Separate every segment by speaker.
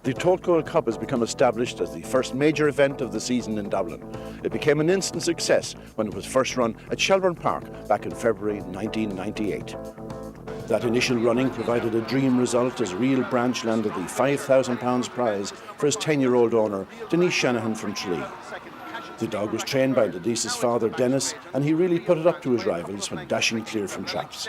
Speaker 1: The 𝗚់𝗃 Cup has become established as the first major event of the season in Dublin. It became an instant success when it was first run at Shelbourne Park back in February 1998. That initial running provided a dream result as Real Branch landed the £5,000 prize for his 10-year-old owner, Denise Shanahan from Tralee. The dog was trained by Denise's father, Dennis, and he really put it up to his rivals when dashing clear from traps.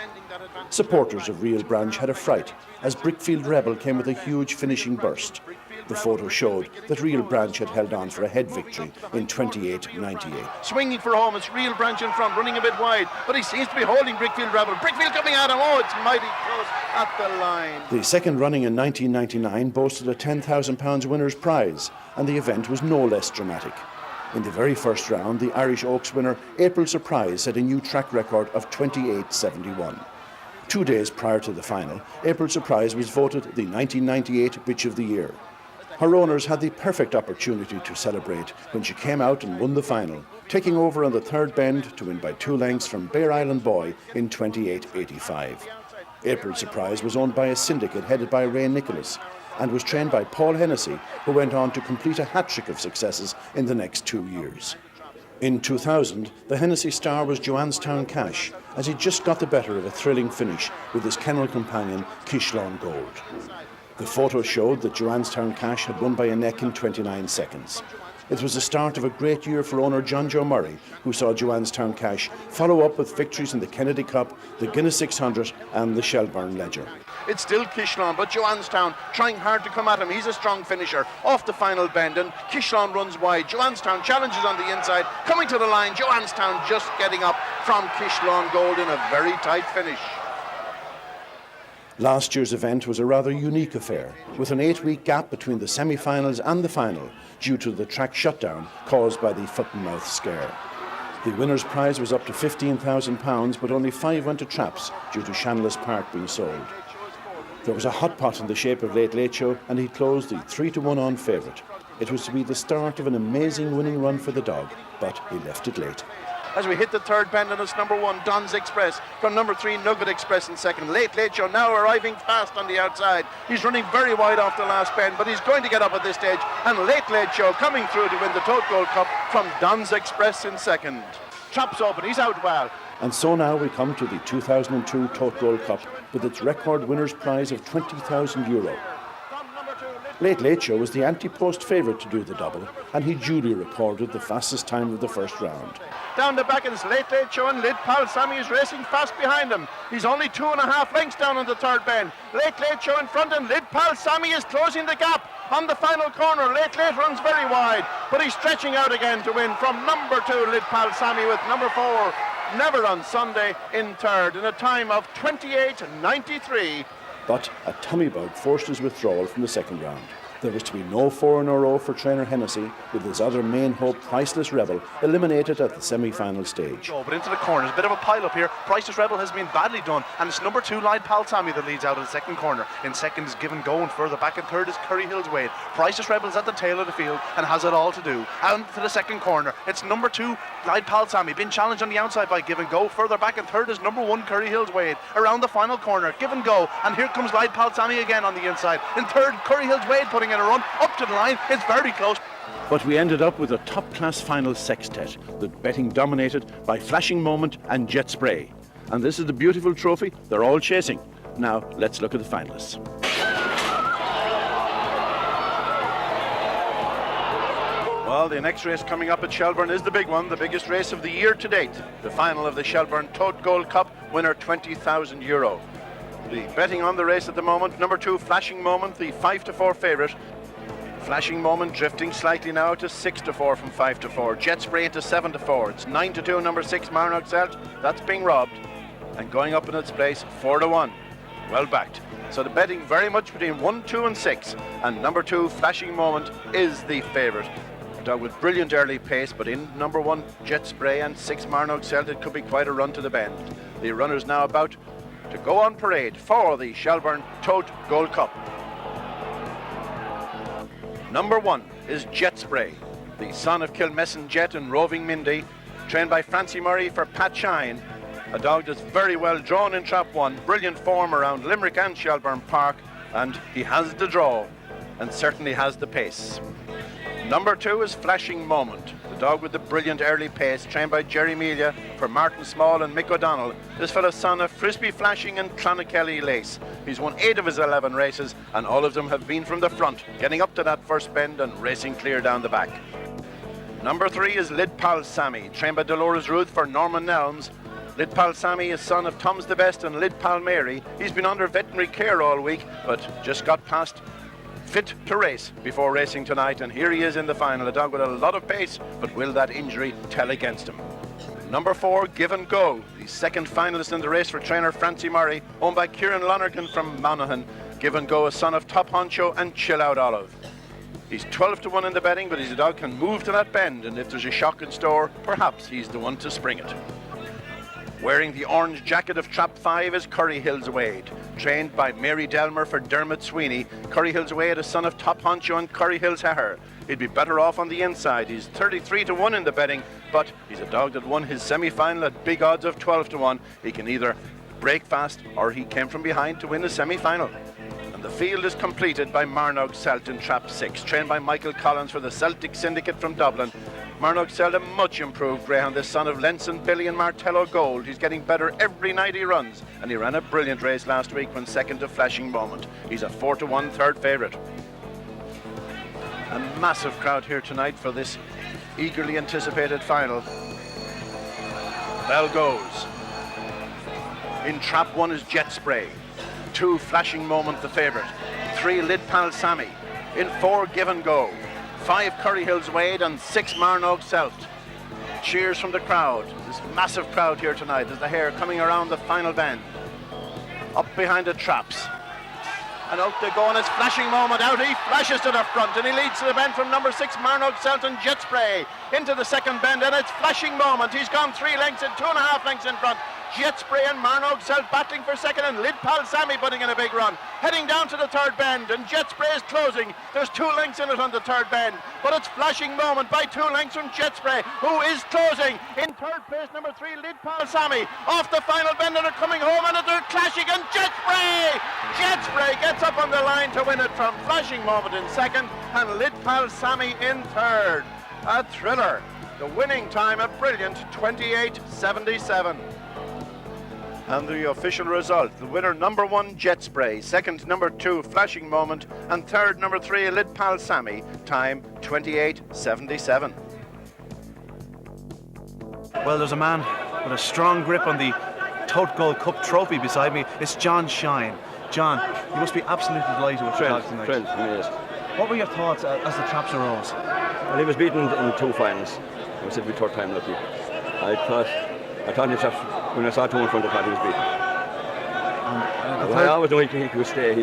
Speaker 1: Supporters of Real Branch had a fright as Brickfield Rebel came with a huge finishing burst. The photo showed that Real Branch had held on for a head victory in 28.98.
Speaker 2: Swinging for home, it's Real Branch in front, running a bit wide, but he seems to be holding Brickfield Rebel. Brickfield coming at him, oh, it's mighty close at the line.
Speaker 1: The second running in 1999 boasted a £10,000 winner's prize, and the event was no less dramatic. In the very first round, the Irish Oaks winner, 𝗚̌c𝗹𝗱 set a new track record of 28.71. 2 days prior to the final, 𝗚̌c𝗹𝗱 was voted the 1998 Bitch of the Year. Her owners had the perfect opportunity to celebrate when she came out and won the final, taking over on the third bend to win by 2 lengths from Bear Island Boy in 28.85. 𝗚̌c𝗹𝗱 was owned by a syndicate headed by Ray Nicholas and was trained by Paul Hennessy, who went on to complete a hat-trick of successes in the next 2 years. In 2000, the Hennessy star was Joanstown Cash, as he just got the better of a thrilling finish with his kennel companion, 𝗚̌c𝗹𝗱 Gold. The photo showed that Joanstown Cash had won by a neck in 29 seconds. It was the start of a great year for owner John Joe Murray, who saw Joanstown Cash follow up with victories in the Kennedy Cup, the Guinness 600 and the Shelbourne Ledger.
Speaker 2: It's still 𝗚c𝗃, but Joanstown trying hard to come at him. He's a strong finisher off the final bend, and 𝗚c𝗃 runs wide. Joanstown challenges on the inside, coming to the line. Joanstown just getting up from 𝗚c𝗃 Gold in a very tight finish.
Speaker 1: Last year's event was a rather unique affair, with an 8-week gap between the semi-finals and the final due to the track shutdown caused by the foot-and-mouth scare. The winner's prize was up to £15,000, but only 5 went to traps due to Shanless Park being sold. There was a hot pot in the shape of 𝗚𝗚𝗃, and he closed the 3-1 on favourite. It was to be the start of an amazing winning run for the dog, but he left it late.
Speaker 2: As we hit the third bend, and it's number 1, Don's Express, from number 3, Nugget Express in second. 𝗚𝗚𝗃 now arriving fast on the outside. He's running very wide off the last bend, but he's going to get up at this stage, and 𝗚𝗚𝗃 coming through to win the 𝗚𝗃 Cup from Don's Express in second. Traps open, he's out well.
Speaker 1: And so now we come to the 2002 𝗚𝗃 Cup with its record winner's prize of €20,000. 𝗚𝗚𝗃 was the anti-post favourite to do the double, and he duly recorded the fastest time of the first round.
Speaker 2: Down the back, and it's 𝗚𝗚𝗃, and 𝗚𝗚𝗃 is racing fast behind him. He's only 2.5 lengths down on the third bend. 𝗚𝗚𝗃 in front, and 𝗚𝗚𝗃 is closing the gap on the final corner. 𝗚𝗚𝗃 runs very wide, but he's stretching out again to win from number 2, 𝗚𝗚𝗃, with number 4, Never on Sunday, in third, in a time of 28.93.
Speaker 1: But a tummy bug forced his withdrawal from the second round. There was to be no 4 in a row for trainer Hennessy, with his other main hope, Priceless Rebel, eliminated at the semi-final stage.
Speaker 3: Oh, but into the corner, there's a bit of a pile-up here. Priceless Rebel has been badly done, and it's number 2, 𝗚𝗃𝗃 that leads out of the second corner. In second is Give and Go, and further back in third is Curryhills Wade. Priceless Rebel is at the tail of the field and has it all to do. Out to the second corner, it's number 2, 𝗚𝗃𝗃, been challenged on the outside by Give and Go. Further back in third is number 1, Curryhills Wade. Around the final corner, Give and Go, and here comes 𝗚𝗃𝗃 again on the inside. In third, Curryhills Wade putting in a run up to the line. It's very close.
Speaker 1: But we ended up with a top-class final sextet, the betting dominated by Flashing Moment and Jet Spray. And this is the beautiful trophy they're all chasing. Now, let's look at the finalists.
Speaker 2: Well, the next race coming up at Shelbourne is the big one, the biggest race of the year to date. The final of the Shelbourne 𝗚𝗃 Cup, winner €20,000. The betting on the race at the moment, number 2, Flashing Moment, the 5-4 favourite. Flashing Moment drifting slightly now to 6-4 from 5-4. Jet Spray into 7-4. It's 9-2, number 6, Marnock Selt. That's being robbed. And going up in its place, 4-1. Well backed. So the betting very much between 1, 2 and 6. And number 2, Flashing Moment, is the favourite. A dog with brilliant early pace, but in number 1, Jet Spray, and 6, Marnock Selt, it could be quite a run to the bend. The runners now about to go on parade for the Shelbourne 𝗚𝗃 Cup. Number 1 is Jet Spray, the son of Kilmessan Jet and Roving Mindy, trained by Francie Murray for Pat Shine. A dog that's very well drawn in Trap 1, brilliant form around Limerick and Shelbourne Park, and he has the draw. and certainly has the pace. Number 2 is Flashing Moment, the dog with the brilliant early pace, trained by Jerry Melia for Martin Small and Mick O'Donnell. This fella's son of Frisbee Flashing and Clonakilty Lace. He's won 8 of his 11 races, and all of them have been from the front, getting up to that first bend and racing clear down the back. Number 3 is Lidpal Sammy, trained by Dolores Ruth for Norman Nelms. Lidpal Sammy is son of Tom's the Best and Lidpal Mary. He's been under veterinary care all week, but just got past fit to race before racing tonight, and here he is in the final, a dog with a lot of pace, but will that injury tell against him? Number 4, Give and Go, the second finalist in the race for trainer Francie Murray, owned by Kieran Lonergan from Monaghan. Give and Go is son of Top Honcho and Chill Out Olive. He's 12 to 1 in the betting, but his dog can move to that bend, and if there's a shock in store, perhaps he's the one to spring it. Wearing the orange jacket of Trap 5 is Curry Hills Wade. Trained by Mary Delmer for Dermot Sweeney, Curry Hills Wade is son of Top Honcho and Curry Hills Heher. He'd be better off on the inside. He's 33 to 1 in the betting, but he's a dog that won his semi-final at big odds of 12 to 1. He can either break fast or he came from behind to win the semi-final. And the field is completed by Marnog Celt in Trap 6, trained by Michael Collins for the Celtic Syndicate from Dublin. Marnog Celt, a much improved greyhound, the son of Lenson, Billy and Martello Gold. He's getting better every night he runs, and he ran a brilliant race last week when second to Flashing Moment. He's a 4 to 1 third favourite. A massive crowd here tonight for this eagerly anticipated final. Bell goes. In Trap 1 is Jet Spray. 2, Flashing Moment, the favourite. 3, Lidpal Sammy. In 4, Give and Go. 5, Curry Hills Wade, and 6, Marnog Celt. Cheers from the crowd. This massive crowd here tonight as the hare coming around the final bend. Up behind the traps. And out they go, and it's Flashing Moment. Out he flashes to the front, and he leads to the bend from number 6, Marnog Celt and Jet Spray. Into the second bend, and it's Flashing Moment. He's gone 3 lengths and 2.5 lengths in front. Jet Spray and Marnog Celt battling for second, and Lidpal Sammy putting in a big run. Heading down to the third bend, and Jet Spray is closing. There's 2 lengths in it on the third bend, but it's Flashing Moment by 2 lengths from Jet Spray, who is closing. In third place, number 3, Lidpal Sammy. Off the final bend, and they're coming home, and they're clashing, and Jet Spray! Jet Spray gets up on the line to win it from Flashing Moment in second, and Lidpal Sammy in third. A thriller. The winning time, a brilliant 28.77. And the official result, the winner, number 1, Jet Spray, second, number 2, Flashing Moment, and third, number 3, Lidpal Sammy, time 28.77.
Speaker 3: Well, there's a man with a strong grip on the Tote Gold Cup trophy beside me. It's John Shine. John, you must be absolutely delighted with the dog tonight.
Speaker 4: Thrilled, amazed.
Speaker 3: What were your thoughts as the traps arose?
Speaker 4: Well, he was beaten in 2 finals. I said we third time lucky. I thought when I saw 2 in front, I thought he was beaten. I always know he could stay. I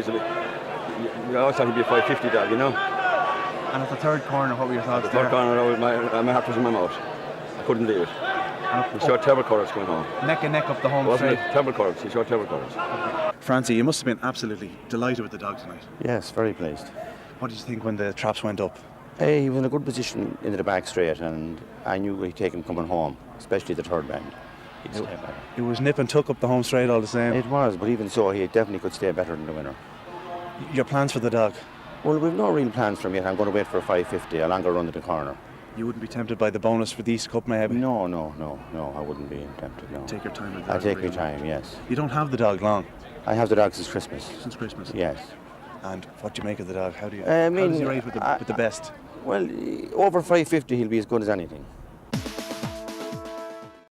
Speaker 4: always thought he'd be a 550 dog, you know.
Speaker 3: And at the third corner, what were your thoughts?
Speaker 4: The third corner, my heart was in my mouth. I couldn't believe it. He showed terrible colours going home.
Speaker 3: Neck and neck up the home
Speaker 4: Wasn't
Speaker 3: straight.
Speaker 4: it? Terrible colours. He showed terrible colours.
Speaker 3: Francie, you must have been absolutely delighted with the dog tonight.
Speaker 5: Yes, very pleased.
Speaker 3: What did you think when the traps went up?
Speaker 5: He was in a good position into the back straight, and I knew he'd take him coming home, especially the third bend. He'd stay better.
Speaker 3: It was nip and tuck up the home straight all the same.
Speaker 5: It was, but even so, he definitely could stay better than the winner.
Speaker 3: Your plans for the dog?
Speaker 5: Well, we've no real plans for him yet. I'm going to wait for a 550, a longer run to the corner.
Speaker 3: You wouldn't be tempted by the bonus for the East Cup, maybe?
Speaker 5: No, I wouldn't be tempted, no.
Speaker 3: Take your time with the dog.
Speaker 5: I'll take my time, yes.
Speaker 3: You don't have the dog long?
Speaker 5: I have the dog since Christmas.
Speaker 3: Since Christmas?
Speaker 5: Yes.
Speaker 3: And what do you make of the dog? How does he rate with the best?
Speaker 5: Well, over 550 he'll be as good as anything.